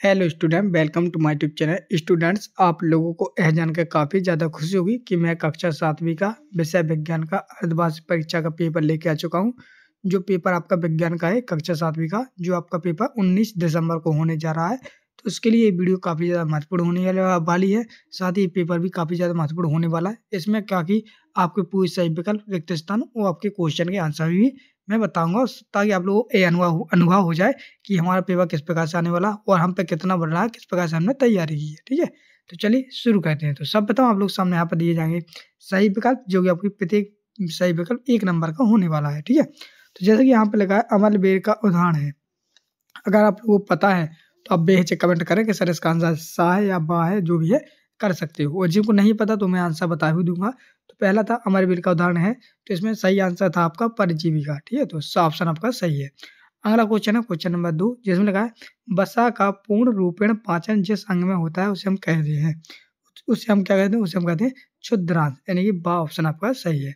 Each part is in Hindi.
Hello student, welcome to my YouTube channel. Students, आप लोगों को यह जानकर काफ़ी ज़्यादा खुशी होगी कि मैं कक्षा 7वीं का विषय विज्ञान का अर्धवार्षिक परीक्षा का पेपर लेके आ चुका हूं। जो पेपर आपका विज्ञान का है कक्षा 7वीं का, जो आपका पेपर 19 दिसंबर को होने जा रहा है, तो उसके लिए ये वीडियो काफ़ी ज़्यादा महत्वपूर्ण होने वाली है। साथ ही पेपर भी काफ़ी ज़्यादा महत्वपूर्ण होने वाला है। इसमें क्या कि आपके पूरे सही विकल्प, रिक्त स्थान और आपके क्वेश्चन के आंसर भी मैं बताऊंगा, ताकि आप लोगों को ये अनुभव हो जाए कि हमारा पेपर किस प्रकार से आने वाला और हम पे कितना बढ़ रहा है, किस प्रकार से हमने तैयारी की है। ठीक है, तो चलिए शुरू करते हैं। तो सब बताओ, आप लोग सामने यहाँ पर दिए जाएंगे सही विकल्प, जो कि आपकी प्रत्येक सही विकल्प 1 नंबर का होने वाला है। ठीक है, तो जैसे कि यहाँ पे लिखा है अमलबेर का उदाहरण है। अगर आप लोगों को पता है तो आप बेहिचक कमेंट करें कि सर इसका आंसर सा है या बा है, जो भी है कर सकते हो। और जिनको नहीं पता तो मैं आंसर बता भी दूंगा। तो पहला था अमरवीर का उदाहरण है, तो इसमें सही आंसर था आपका परजीवी का। ठीक है, तो ऑप्शन आपका सही है। अगला क्वेश्चन है क्वेश्चन नंबर 2, जिसमें लगा है वसा का पूर्ण रूपेण पाचन जिस अंग में होता है उसे हम कहते हैं, उसे हम क्या कहते हैं, उसे हम कहते हैं क्षुद्रांत, यानी कि बा ऑप्शन आपका सही है।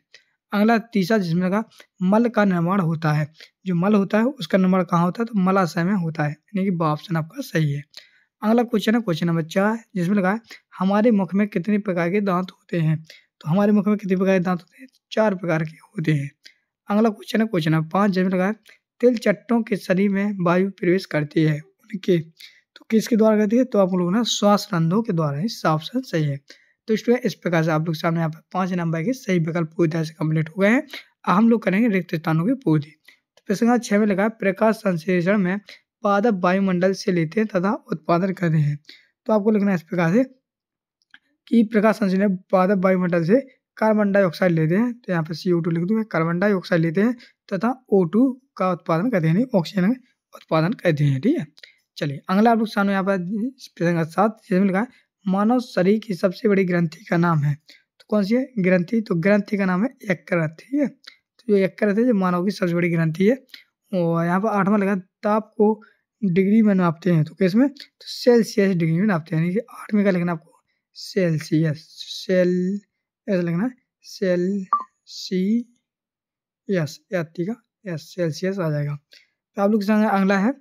अगला तीसरा, जिसमें लगा मल का निर्माण होता है, जो मल होता है उसका निर्माण कहाँ होता है, तो मलाशय में होता है, यानी कि बा ऑप्शन आपका सही है। अगला क्वेश्चन है क्वेश्चन नंबर 4, जिसमें लगा है हमारे मुख में कितने प्रकार के दांत होते हैं, तो हमारे मुख में कितने प्रकार के दांत होते हैं, 4 प्रकार के होते हैं। अगला क्वेश्चन है क्वेश्चन नंबर 5, जिसमें लगा है तिल चट्टों के शरीर में वायु प्रवेश करती है उनके, तो किसके द्वारा करती है, तो आप लोग ना श्वास रंध्रों के द्वारा। इसका ऑप्शन सही है। तो स्टूडेंट, इस प्रकार से आप लोग सामने यहाँ पर 5 नंबर के सही विकल्प पूरी तरह से कंप्लीट हो गए हैं। अब हम लोग करेंगे रिक्त स्थानों की पूर्ति। तो प्रश्न 6 में लगा है प्रकाश संश्लेषण में पादप वायुमंडल से लेते हैं तथा उत्पादन करते हैं। तो आपको लिखना है इस प्रकार से कि प्रकाश संश्लेषण पादप वायुमंडल से कार्बन डाइऑक्साइड लेते हैं, तो यहाँ पर CO2 लिख दूंगा, कार्बन डाइऑक्साइड लेते हैं तथा O2 का उत्पादन करते हैं, ऑक्सीजन का उत्पादन करते हैं। ठीक है, चलिए अगला आप लोग सामने यहाँ पर प्रश्न 7, जिसमें लिखा है मानव शरीर की सबसे बड़ी ग्रंथि का नाम है, तो कौन सी है ग्रंथि, तो ग्रंथि का नाम है यकृत। ठीक है, तो जो यकृत है जो मानव की सबसे बड़ी ग्रंथि है। और यहाँ पर 8वां लगा ताप को डिग्री में नापते हैं, तो किसमें, तो सेल्सियस डिग्री में नापते हैं, यानी कि 8वें का लिखना आपको सेल्सियस, ऐसा लिखना है सेल्सियस, ठीक है, सेल्सियस आ जाएगा। तो आप लोग अगला है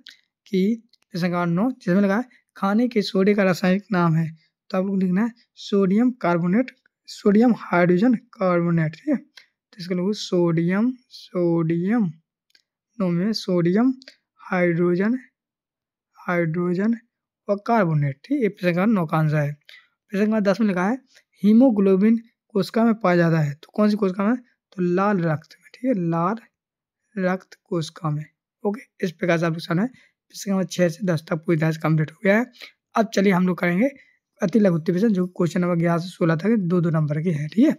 कि 9, जिसमें लगा है खाने के सोडे का रासायनिक नाम है, तो आप लोग लिखना है sodium carbonate, sodium hydrogen carbonate. ठीक है, तो इसका लोग सोडियम सोडियम हाइड्रोजन और कार्बोनेट। ठीक है, प्रश्न 9 का आंसर है। प्रश्न 10 में लिखा है हीमोग्लोबिन कोशिका में पाया जाता है, तो कौन सी कोशिका में, तो लाल रक्त में। ठीक है, लाल रक्त कोशिका में। ओके, इस प्रकार से आप लोग सामने प्रश्न 6 से 10 तक पूरी तरह से कम्प्लीट हो गया है। अब चलिए हम लोग करेंगे अति लघु उत्तर प्रश्न, जो क्वेश्चन नंबर 11 से 16 तक 2-2 नंबर के हैं। ठीक है,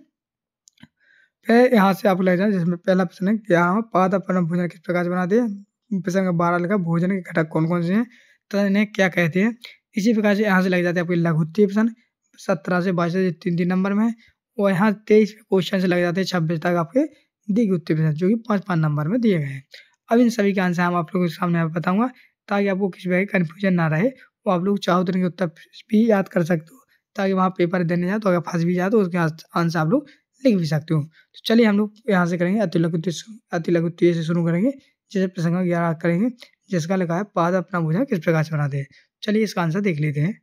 फिर यहाँ से आप लग जाए, जिसमें पहला प्रश्न है क्या पादप अपना भोजन किस प्रकार से बनाते हैं। प्रश्न नंबर 12 लिखा भोजन के घटक कौन कौन से हैं, तो इन्हें क्या कहते हैं। इसी प्रकार से यहाँ से लग जाते हैं आपके लघु उत्तर प्रश्न 17 से 22 से 3-3 नंबर में, और यहाँ 23 क्वेश्चन से लग जाते हैं 26 तक आपके दीर्घ उत्तर प्रश्न, जो कि 5-5 नंबर में दिए गए हैं। अब इन सभी के आंसर हम आप लोगों के सामने बताऊंगा, ताकि आपको किसी प्रकार की कन्फ्यूजन ना रहे, और आप लोग चाहो तो इनके उत्तर भी याद कर सकते हो, ताकि वहाँ पेपर देने जाए तो अगर फंस भी जाए तो उसके आंसर आप लोग लिख भी सकते हो। तो चलिए हम लोग यहाँ से करेंगे अति लघु उत्तर से शुरू करेंगे, जैसे प्रश्न 11 करेंगे, जिसका लिखा है पादप अपना भोजन किस प्रकार से बनाते हैं। चलिए इसका आंसर देख लेते हैं।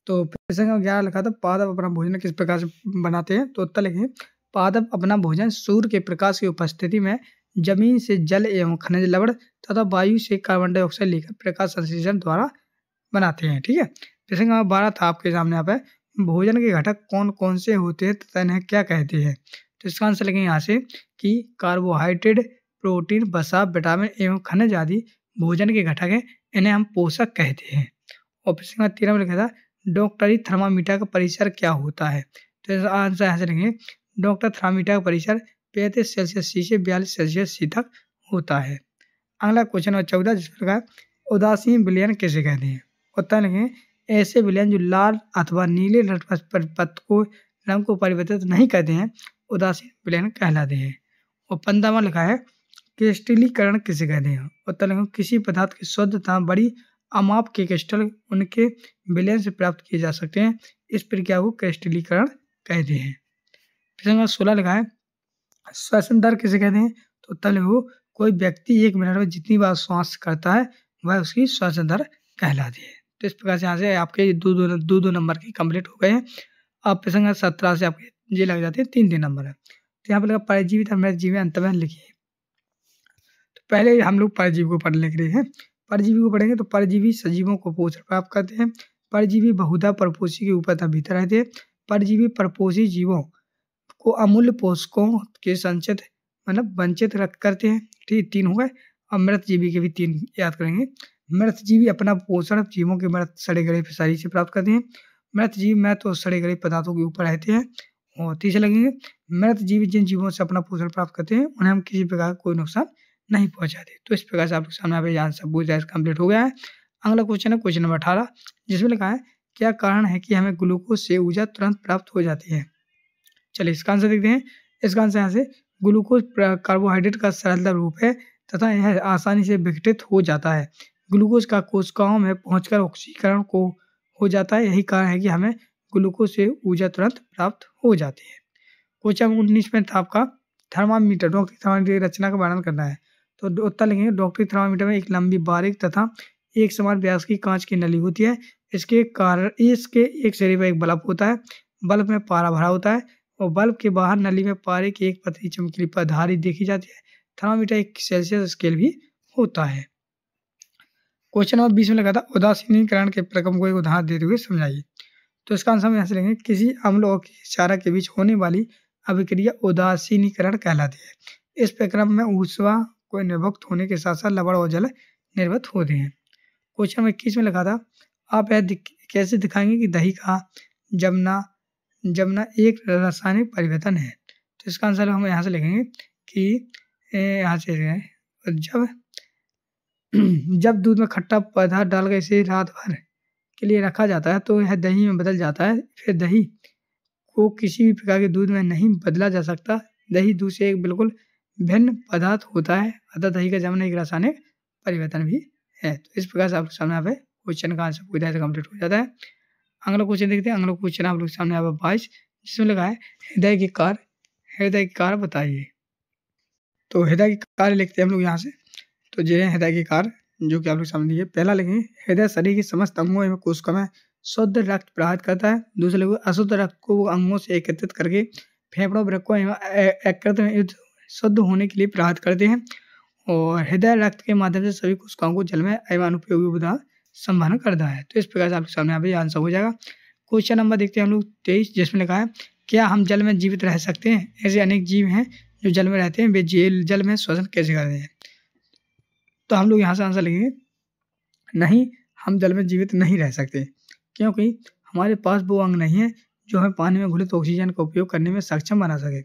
तो प्रश्न 11 लिखा था पादप अपना भोजन किस प्रकार से बनाते हैं, तो उत्तर लिखेंगे पादप अपना भोजन सूर्य के प्रकाश की उपस्थिति में जमीन से जल एवं खनिज लवण तथा वायु से कार्बन डाइऑक्साइड लेकर प्रकाश संश्लेषण द्वारा बनाते हैं। ठीक है, प्रश्न नंबर 12 था आपके सामने यहाँ पे भोजन के घटक कौन कौन से होते हैं तथा इन्हें क्या कहते हैं। तो इसका आंसर लिखेंगे यहाँ से कि कार्बोहाइड्रेट, प्रोटीन, वसा, विटामिन एवं खनिज आदि भोजन के घटक हैं, इन्हें हम पोषक कहते हैं। और प्रश्न नंबर 13 में लिखा था डॉक्टरी थर्मामीटर का परिसर क्या होता है, तो इसका आंसर यहाँ से लिखेंगे डॉक्टर थर्मामीटर का परिसर 35 सेल्सियस सी से 42 सेल्सियस सी तक होता है। अगला क्वेश्चन नंबर 14, जिसमें लिखा है उदासीन विलयन किसे कहते हैं। उत्तर लिखेंगे ऐसे विलयन जो लाल अथवा नीले पत्त को रंग को परिवर्तित नहीं करते हैं, उदासीन विलयन कहलाते हैं। और 15वां लिखा है क्रिस्टलीकरण किसे कहते हैं। उत्तर लिखेंगे किसी पदार्थ की शुद्ध तथा बड़ी अमाप के क्रिस्टल उनके विलयन से प्राप्त किए जा सकते हैं, इस प्रक्रिया को क्रिस्टलीकरण कहते हैं। प्रश्न नंबर 16 लिखा है श्वसन दर किसे कहते हैं, तो उत्तर लिखो कोई व्यक्ति 1 मिनट में जितनी बार श्वास करता है वह उसकी श्वसन दर कहलाती है। तो इस प्रकार से यहाँ से आपके दो नंबर की कंप्लीट हो गए हैं। अब प्रश्न 17 से आपके ये लग जाते हैं 3 नंबर है। तो यहाँ पर लगा परजीवी तथा मृतजीवी अंतर में लिखिए। तो पहले हम लोग परजीवी को पढ़ लिख रहे हैं। परजीवी को पढ़ेंगे तो परजीवी सजीवों को पोषण प्राप्त करते हैं। परजीवी बहुधा परपोषी के ऊपर तथा भीतर रहते हैं। परजीवी परपोषी जीवों को अमूल्य पोषकों के संचित मतलब वंचित रख करते हैं। ठीक, 3 हो गए। और मृतजीवी के भी 3 याद करेंगे। मृतजीवी अपना पोषण जीवों के मृत सड़े गले शरीर से प्राप्त करते हैं। मृतजीवी मृत और सड़े गले पदार्थों के ऊपर रहते हैं। और तीसरे लगेंगे मृतजीवी जिन जीवों से अपना पोषण प्राप्त करते हैं उन्हें हम किसी प्रकार का कोई नुकसान नहीं पहुंचाते। तो इस प्रकार से आप लोग सामने यहाँ पे आंसर पूरा कंप्लीट हो गया है। अगला क्वेश्चन है क्वेश्चन नंबर 18, जिसमें लिखा है क्या कारण है कि हमें ग्लूकोज से ऊर्जा तुरंत प्राप्त हो जाती है। चलिए इसका आंसर देखते हैं। इसका आंसर यहाँ से ग्लूकोज कार्बोहाइड्रेट का सरल रूप है तथा यह आसानी से विघटित हो जाता है। ग्लूकोज का कोशिकाओं में पहुंचकर ऑक्सीकरण को हो जाता है। यही कारण है कि हमें ग्लूकोज से ऊर्जा तुरंत प्राप्त हो जाती है। क्वेश्चन 19 में था आपका थर्मामीटर, डॉक्टरी थर्मामीटर की रचना का वर्णन करना है। तो उत्तर लिखेंगे डॉक्टरी थर्मामीटर में एक लंबी बारीक तथा एक समान व्यास की कांच की नली होती है। इसके कारण इसके एक सिरे पर एक बल्ब होता है। बल्ब में पारा भरा होता है और बल्ब के बाहर नली में पारे की एक पतली चमकीली धारी देखी जाती है। थर्मामीटर एक सेल्सियस स्केल भी होता है। क्वेश्चन नंबर 20 में लगा था उदासीनीकरण के प्रक्रम को एक उदाहरण देते हुए समझाइए। तो इसका आंसर हम यहाँ से लेंगे किसी अम्ल और क्षारक के बीच होने वाली अभिक्रिया उदासीनीकरण कहलाती है। इस प्रक्रम में ऊष्मा को निर्वक्त होने के साथ साथ लवण और जल निर्वत होते हैं। क्वेश्चन नंबर 21 में लिखा था आप यह कैसे दिखाएंगे कि दही का जमना एक रासायनिक परिवर्तन है। तो इसका आंसर हम यहाँ से लिखेंगे कि यहाँ से जब दूध में खट्टा पदार्थ डालकर इसे रात भर के लिए रखा जाता है तो यह दही में बदल जाता है। फिर दही को किसी भी प्रकार के दूध में नहीं बदला जा सकता। दही दूध से एक बिल्कुल भिन्न पदार्थ होता है, अतः दही का जमना एक रासायनिक परिवर्तन भी है। तो इस प्रकार से आप लोग सामने यहाँ पे क्वेश्चन का आंसर पूरी तरह से कंप्लीट हो जाता है। अगला क्वेश्चन देखते हैं। अगला क्वेश्चन आप लोग सामने यहाँ पे 22, जिसमें लगा है हृदय के कार्य बताइए। तो हृदय के कार्य लिखते हैं हम लोग यहाँ से। तो ये है हृदय के कार्य जो कि आप लोग सामने दिए। पहला लिखेंगे हृदय शरीर के समस्त अंगों एवं कोशिकाओं में शुद्ध रक्त प्रवाहित करता है। दूसरे लिखेंगे अशुद्ध रक्त को अंगों से एकत्रित करके फेफड़ों वृक्कों एवं यकृत में शुद्ध होने के लिए प्रवाहित करते हैं। और हृदय रक्त के माध्यम से सभी कोशिकाओं को जल में एवं अनुपयोगी पदार्थ संवहन करता है। तो इस प्रकार से आपके सामने यहाँ पे आंसर हो जाएगा। क्वेश्चन नंबर देखते हैं हम लोग 23, जिसमें लिखा है क्या हम जल में जीवित रह सकते हैं। ऐसे अनेक जीव हैं जो जल में रहते हैं, वे जल में श्वसन कैसे करते हैं। तो हम लोग यहाँ से आंसर लिखेंगे नहीं, हम जल में जीवित नहीं रह सकते, क्योंकि हमारे पास वो अंग नहीं है जो हमें पानी में घुलित ऑक्सीजन का उपयोग करने में सक्षम बना सके।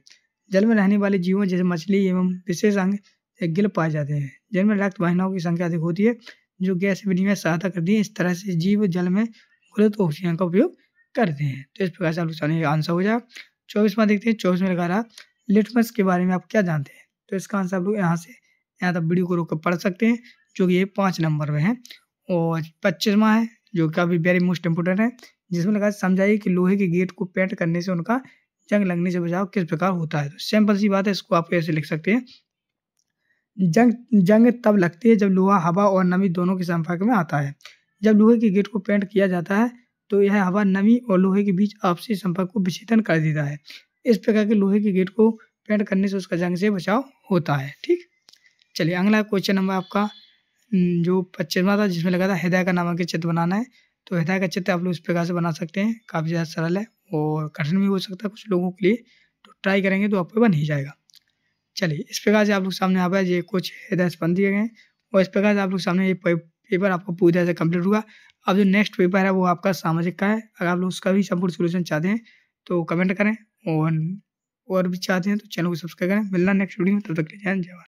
जल में रहने वाले जीवों जैसे मछली एवं विशेष अंग गिल पाए जाते हैं जिनमें रक्त वाहिनियों की संख्या अधिक होती है जो गैस विनिमय में सहायता करती है। इस तरह से जीव जल में घुलित ऑक्सीजन का उपयोग करते हैं। तो इस प्रकार से आप लोग आंसर हो जाएगा। 24वां देखते हैं। 24 में लगा रहा लिटमस के बारे में आप क्या जानते हैं। तो इसका आंसर आप लोग यहाँ तक वीडियो को रोककर पढ़ सकते हैं, जो कि ये 5 नंबर में है। और 25वां है जो कि अभी वेरी मोस्ट इम्पोर्टेंट है, जिसमें लगा समझाइए कि लोहे के गेट को पेंट करने से उनका जंग लगने से बचाव किस प्रकार होता है। तो सिंपल सी बात है, इसको आप ऐसे लिख सकते हैं जंग तब लगती है जब लोहा हवा और नमी दोनों के संपर्क में आता है। जब लोहे के गेट को पेंट किया जाता है तो यह हवा नमी और लोहे के बीच आपसी संपर्क को विच्छेदन कर देता है। इस प्रकार के लोहे के गेट को पेंट करने से उसका जंग से बचाव होता है। ठीक, चलिए अगला क्वेश्चन नंबर आपका जो 25वां था, जिसमें लगा था हृदय का नामांकित चित्र बनाना है। तो हृदय का चित्र आप लोग इस प्रकार से बना सकते हैं। काफ़ी ज़्यादा सरल है और कठिन भी हो सकता है कुछ लोगों के लिए, तो ट्राई करेंगे तो आपको बन ही जाएगा। चलिए इस प्रकार से आप लोग सामने यहाँ पर ये कुछ हृदय स्पंद दिए गए हैं और इस प्रकार से आप लोग सामने ये पेपर आपको पूरी तरह से कंप्लीट हुआ। अब जो नेक्स्ट पेपर है वो आपका सामाजिक का है। अगर आप लोग उसका भी संपूर्ण सोल्यूशन चाहते हैं तो कमेंट करें और भी चाहते हैं तो चैनल को सब्सक्राइब करें। मिलना नेक्स्ट वीडियो में, तब तक के लिए जय हिंद।